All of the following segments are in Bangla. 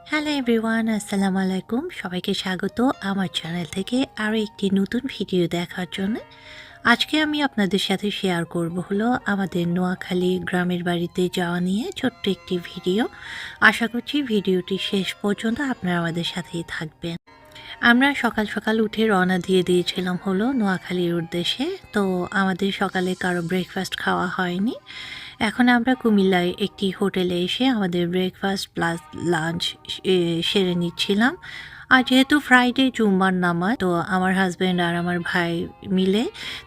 হ্যালো এভরিওয়ান, আসসালামু আলাইকুম। সবাইকে স্বাগত আমার চ্যানেল থেকে আরও একটি নতুন ভিডিও দেখার জন্য। আজকে আমি আপনাদের সাথে শেয়ার করব হলো আমাদের নোয়াখালী গ্রামের বাড়িতে যাওয়া নিয়ে ছোট্ট একটি ভিডিও। আশা করছি ভিডিওটি শেষ পর্যন্ত আপনারা আমাদের সাথেই থাকবেন। আমরা সকাল সকাল উঠে রওনা দিয়ে দিয়েছিলাম হলো নোয়াখালীর উদ্দেশ্যে। তো আমাদের সকালে কারো ব্রেকফাস্ট খাওয়া হয়নি। এখন আমরা কুমিল্লায় একটি হোটেলে এসে আমাদের ব্রেকফাস্ট প্লাস লাঞ্চ সেরে নিচ্ছিলাম। আর যেহেতু ফ্রাইডে জুম্মার নামাজ, তো আমার হাজব্যান্ড আর আমার ভাই মিলে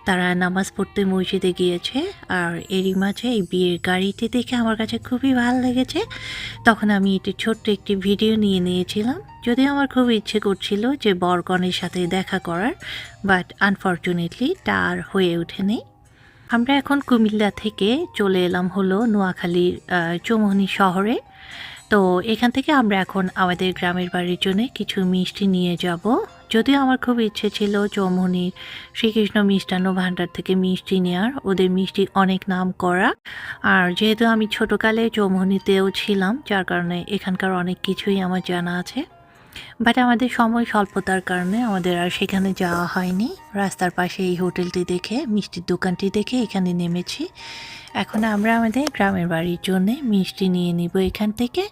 তারা নামাজ পড়তে মসজিদে গিয়েছে। আর এরই মাঝে এই বিয়ের গাড়িটি দেখে আমার কাছে খুবই ভালো লেগেছে। তখন আমি এটি ছোট্ট একটি ভিডিও নিয়ে নিয়েছিলাম। যদিও আমার খুব ইচ্ছে করছিল যে বরকনের সাথে দেখা করার, বাট আনফর্চুনেটলি তা আর হয়ে ওঠেনি। আমরা এখন কুমিল্লা থেকে চলে এলাম হলো নোয়াখালীর চৌমুহনী শহরে। তো এখান থেকে আমরা এখন আমাদের গ্রামের বাড়ির জন্য কিছু মিষ্টি নিয়ে যাব। যদিও আমার খুব ইচ্ছে ছিল চৌমুহনীর শ্রীকৃষ্ণ মিষ্টান্ন ভাণ্ডার থেকে মিষ্টি নেওয়ার, ওদের মিষ্টি অনেক নাম করা। আর যেহেতু আমি ছোটোকালে চৌমুহনীতেও ছিলাম, যার কারণে এখানকার অনেক কিছুই আমার জানা আছে। বাট আমাদের সময় স্বল্পতার কারণে আমাদের আর সেখানে যাওয়া হয়নি। রাস্তার পাশে এই হোটেলটি দেখে, মিষ্টির দোকানটি দেখে এখানে নেমেছি। এখন আমরা আমাদের গ্রামের বাড়ির জন্য মিষ্টি নিয়ে নিব এখান থেকে।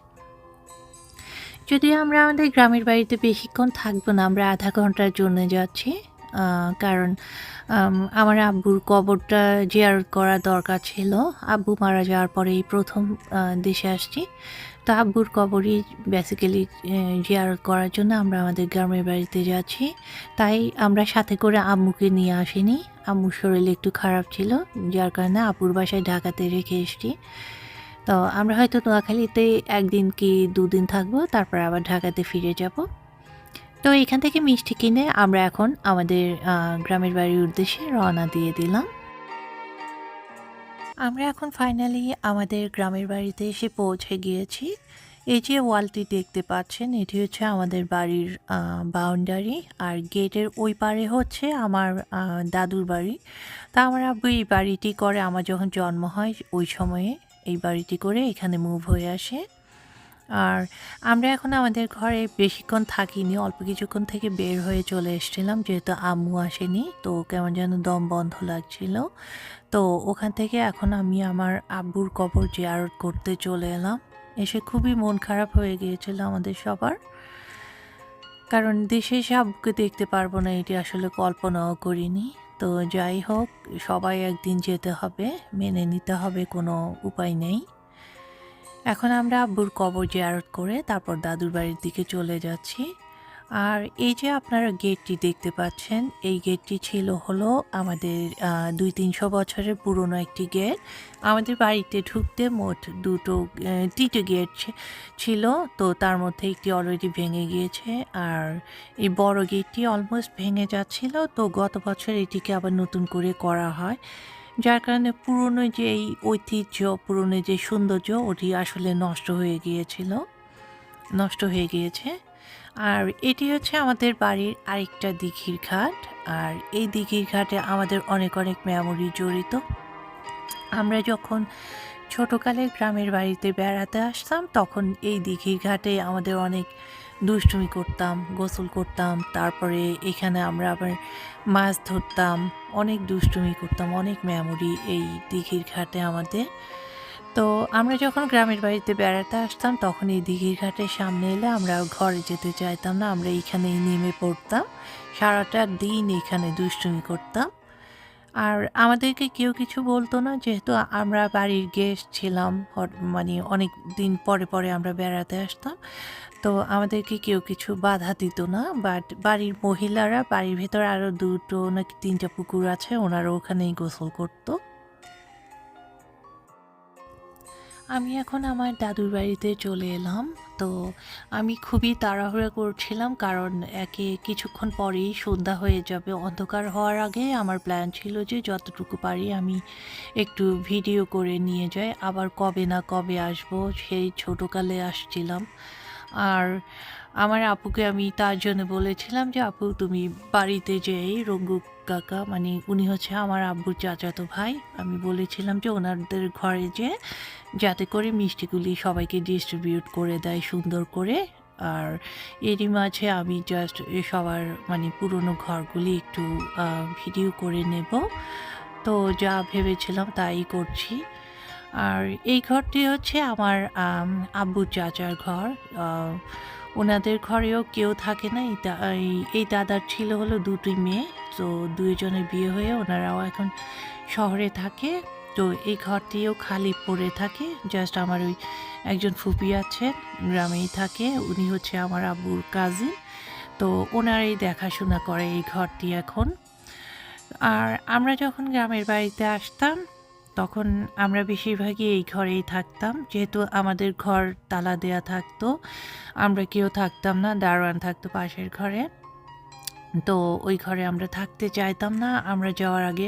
যদিও আমরা আমাদের গ্রামের বাড়িতে বেশিক্ষণ থাকবো না, আমরা আধা ঘন্টার জন্য যাচ্ছি। কারণ আমার আব্বুর কবরটা জিয়ারত করা দরকার ছিল। আব্বু মারা যাওয়ার পরে এই প্রথম দেশে আসছি। তো আব্বুর কবরই বেসিক্যালি জিয়ারত করার জন্য আমরা আমাদের গ্রামের বাড়িতে যাচ্ছি। তাই আমরা সাথে করে আম্মুকে নিয়ে আসিনি। আম্মুর শরীর একটু খারাপ ছিল, যার কারণে আব্বুর বাসায় ঢাকাতে রেখে এসছি। তো আমরা হয়তো নোয়াখালীতে 1 দিন কি 2 দিন থাকবো, তারপর আবার ঢাকাতে ফিরে যাব। তো এখান থেকে মিষ্টি কিনে আমরা এখন আমাদের গ্রামের বাড়ির উদ্দেশ্যে রওনা দিয়ে দিলাম। আমরা এখন ফাইনালি আমাদের গ্রামের বাড়িতে এসে পৌঁছে গিয়েছি। এই যে ওয়ালটি দেখতে পাচ্ছেন, এটি হচ্ছে আমাদের বাড়ির বাউন্ডারি। আর গেটের ওই পারে হচ্ছে আমার দাদুর বাড়ি। তা আমার আব্বু এই বাড়িটি করে আমার যখন জন্ম হয় ওই সময়ে এই বাড়িটি করে এখানে মুভ হয়ে আসে। আর আমরা এখন আমাদের ঘরে বেশিক্ষণ থাকিনি, অল্প কিছুক্ষণ থেকে বের হয়ে চলে এসেছিলাম, যেহেতু আম্মু আসেনি। তো কেমন যেন দম বন্ধ লাগছিল। তো ওখান থেকে এখন আমি আমার আব্বুর কবর জিয়ারত করতে চলে এলাম। এসে খুবই মন খারাপ হয়ে গিয়েছিল আমাদের সবার, কারণ দেশে এসে আব্বুকে দেখতে পারবো না এটি আসলে কল্পনাও করিনি। তো যাই হোক, সবাই একদিন যেতে হবে, মেনে নিতে হবে, কোনো উপায় নেই। এখন আমরা আব্বুর কবর জিয়ারত করে তারপর দাদুর বাড়ির দিকে চলে যাচ্ছি। আর এই যে আপনারা গেটটি দেখতে পাচ্ছেন, এই গেটটি ছিল হলো আমাদের 200-300 বছরের পুরনো একটি গেট। আমাদের বাড়িতে ঢুকতে মোট 3টে গেট ছিল। তো তার মধ্যে একটি অলরেডি ভেঙে গিয়েছে, আর এই বড় গেটটি অলমোস্ট ভেঙে যাচ্ছিল। তো গত বছর এটিকে আবার নতুন করে করা হয়, যার কারণে পুরনো যে এই ঐতিহ্য, পুরনো যে সৌন্দর্য, ওটি আসলে নষ্ট হয়ে গিয়েছে। আর এটি হচ্ছে আমাদের বাড়ির আরেকটা দিঘির ঘাট। আর এই দিঘির ঘাটে আমাদের অনেক অনেক মেমোরি জড়িত। আমরা যখন ছোটোকালে গ্রামের বাড়িতে বেড়াতে আসতাম, তখন এই দিঘির ঘাটে আমাদের অনেক দুষ্টুমি করতাম, গোসল করতাম, তারপরে এখানে আমরা আবার মাছ ধরতাম, অনেক দুষ্টুমি করতাম, অনেক মেমোরি এই দিঘির ঘাটে আমাদের। তো আমরা যখন গ্রামের বাড়িতে বেড়াতে আসতাম, তখন এই দিঘির ঘাটের সামনে এলে আমরা ঘরে যেতে চাইতাম না, আমরা এইখানেই নেমে পড়তাম, সারাটা দিন এখানে দুষ্টুমি করতাম। আর আমাদেরকে কেউ কিছু বলতো না, যেহেতু আমরা বাড়ির গেস্ট ছিলাম। মানে অনেক দিন পরে পরে আমরা বেড়াতে আসতাম, তো আমাদেরকে কেউ কিছু বাধা দিত না। বাট বাড়ির মহিলারা, বাড়ির ভেতর আরও 2টো নাকি 3টা পুকুর আছে, ওনারা ওখানেই গোসল করতো। আমি এখন আমার দাদুর বাড়িতে চলে এলাম। তো আমি খুবই তাড়াহুড়ো করছিলাম, কারণ কিছুক্ষণ পরেই সন্ধ্যা হয়ে যাবে। অন্ধকার হওয়ার আগে আমার প্ল্যান ছিল যে যতটুকু পারি আমি একটু ভিডিও করে নিয়ে যাই। আবার কবে না কবে আসবো, সেই ছোটোকালে আসছিলাম। আর আমার আপুকে আমি তার জন্য বলেছিলাম যে আপু তুমি বাড়িতে যেই রঙ্গু কাকা, মানে উনি হচ্ছে আমার আব্বুর চাচাতো ভাই, আমি বলেছিলাম যে ওনাদের ঘরে যে যাতে করে মিষ্টিগুলি সবাইকে ডিস্ট্রিবিউট করে দেয় সুন্দর করে। আর এরই মাঝে আমি জাস্ট সবার মানে পুরনো ঘরগুলি একটু ভিডিও করে নেব। তো যা ভেবেছিলাম তাই করছি। আর এই ঘরটি হচ্ছে আমার আব্বুর চাচার ঘর। ওনাদের ঘরেও কেউ থাকে না। এই দাদার ছিল হলো ২টি মেয়ে। তো ২ জনের বিয়ে হয়ে ওনারাও এখন শহরে থাকে। তো এই ঘরটিও খালি পড়ে থাকে। জাস্ট আমার ওই একজন ফুপি আছেন, গ্রামেই থাকে। উনি হচ্ছে আমার আব্বুর কাজিন। তো ওনারাই দেখাশোনা করে এই ঘরটি এখন। আর আমরা যখন গ্রামের বাড়িতে আসতাম তখন আমরা বেশিরভাগই এই ঘরেই থাকতাম। যেহেতু আমাদের ঘর তালা দেয়া থাকতো, আমরা কেউ থাকতাম না, দারোয়ান থাকতো পাশের ঘরে। তো ওই ঘরে আমরা থাকতে চাইতাম না। আমরা যাওয়ার আগে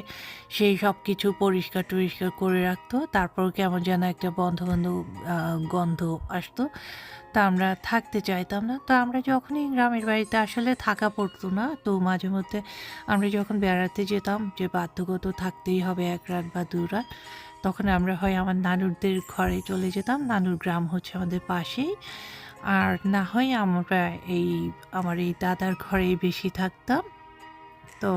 সেই সব কিছু পরিষ্কার-টরিষ্কার করে রাখতো। তারপর কেমন যেন একটা বন্ধ গন্ধ আসতো। তা আমরা থাকতে চাইতাম না। তো আমরা যখনই গ্রামের বাড়িতে আসলে থাকা পড়তো না, তো মাঝে মধ্যে আমরা যখন বেড়াতে যেতাম যে বাধ্যগত থাকতেই হবে ১ রাত বা ২ রাত, তখন আমরা হয় আমার নানুরদের ঘরে চলে যেতাম। নানুর গ্রাম হচ্ছে আমাদের পাশেই। আর না হয় আমরা আমার এই দাদার ঘরেই বেশি থাকতাম। তো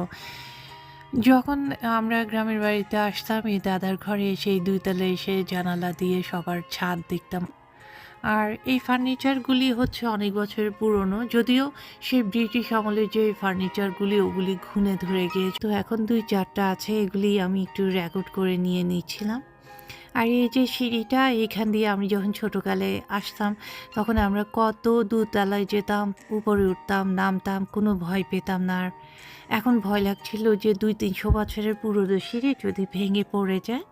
যখন আমরা গ্রামের বাড়িতে আসতাম এই দাদার ঘরে এসে এই ২ তলায় এসে জানালা দিয়ে সবার ছাদ দেখতাম। আর এই ফার্নিচারগুলি হচ্ছে অনেক বছরের পুরনো। যদিও সেই ব্রিটিশ আমলের যে ফার্নিচারগুলি ওগুলি ঘুণে ধরে গিয়েছে। তো এখন ২-৪টা আছে, এগুলি আমি একটু রেকর্ড করে নিয়ে নিচ্ছিলাম। আর এই যে সিঁড়িটা, এখান দিয়ে আমি যখন ছোটোকালে আসতাম তখন আমরা কত দোতলায় যেতাম, উপরে উঠতাম, নামতাম, কোনো ভয় পেতাম না। আর এখন ভয় লাগছিল যে ২-৩০০ বছরের পুরনো সিঁড়ি যদি ভেঙে পড়ে যায়।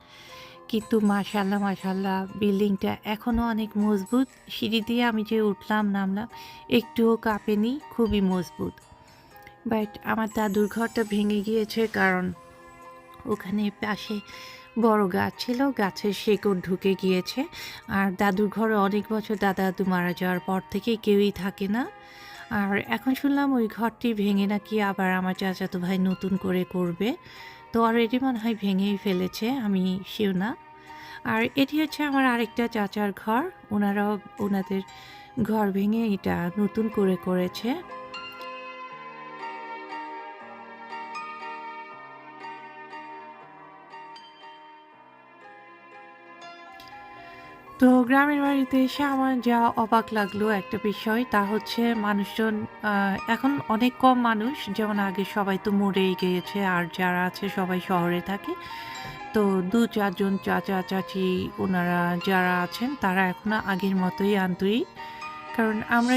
কিন্তু মাশাআল্লাহ, মাশাআল্লাহ বিল্ডিংটা এখনও অনেক মজবুত। সিঁড়ি দিয়ে আমি যে উঠলাম নামলাম একটুও কাঁপেনি, খুবই মজবুত। বাট আমার দাদুর ঘরটা ভেঙে গিয়েছে কারণ ওখানে পাশে বড় গাছ ছিল, গাছের শেকড় ঢুকে গিয়েছে। আর দাদুর ঘরে অনেক বছর দাদা দাদু মারা যাওয়ার পর থেকে কেউই থাকে না। আর এখন শুনলাম ওই ঘরটি ভেঙে নাকি আবার আমার চাচাতো ভাই নতুন করে করবে। তো অলরেডি মনে হয় ভেঙেই ফেলেছে, আমি শিওর না। আর এটি হচ্ছে আমার আরেকটা চাচার ঘর। ওনারাও ওনাদের ঘর ভেঙে এটা নতুন করে করেছে। তো গ্রামের বাড়িতে এসে আমার যা অবাক লাগলো একটা বিষয়, তা হচ্ছে মানুষজন এখন অনেক কম মানুষ। যেমন আগে সবাই তো মরেই গিয়েছে, আর যারা আছে সবাই শহরে থাকে। তো ২-৪ জন চাচা-চাচী ওনারা যারা আছেন তারা এখনো আগের মতোই আন্তরিক। কারণ আমরা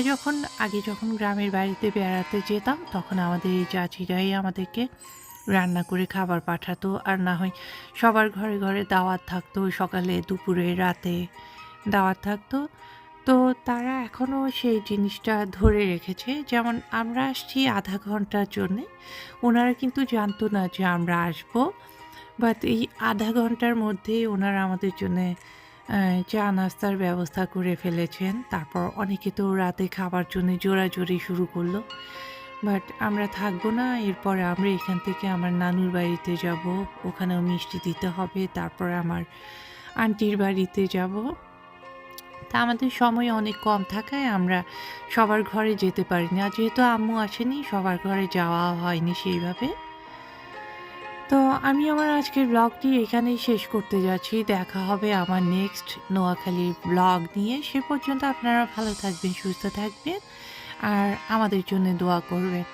যখন গ্রামের বাড়িতে বেড়াতে যেতাম তখন আমাদের এই চাচিরাই আমাদেরকে রান্না করে খাবার পাঠাতো। আর না হয় সবার ঘরে ঘরে দাওয়াত থাকতো, সকালে, দুপুরে, রাতে দাওয়াত থাকতো। তো তারা এখনও সেই জিনিসটা ধরে রেখেছে। যেমন আমরা আসছি আধা ঘন্টার জন্যে, ওনারা কিন্তু জানতো না যে আমরা আসবো। বাট এই আধা ঘন্টার মধ্যেই ওনারা আমাদের জন্যে চা নাস্তার ব্যবস্থা করে ফেলেছেন। তারপর অনেকে তো রাতে খাবার জন্যে জোরাজুরি শুরু করলো। বাট আমরা থাকবো না। এরপরে আমরা এখান থেকে আমার নানুর বাড়িতে যাব। ওখানেও মিষ্টি দিতে হবে। তারপরে আমার আন্টির বাড়িতে যাব। তা আমাদের সময় অনেক কম থাকায় আমরা সবার ঘরে যেতে পারিনি। আর যেহেতু আম্মু আসেনি, সবার ঘরে যাওয়া হয়নি সেইভাবে। তো আমি আমার আজকের ব্লগটি এখানেই শেষ করতে যাচ্ছি। দেখা হবে আমার নেক্সট নোয়াখালীর ব্লগ নিয়ে। সে পর্যন্ত আপনারা ভালো থাকবেন, সুস্থ থাকবেন আর আমাদের জন্য দোয়া করবেন।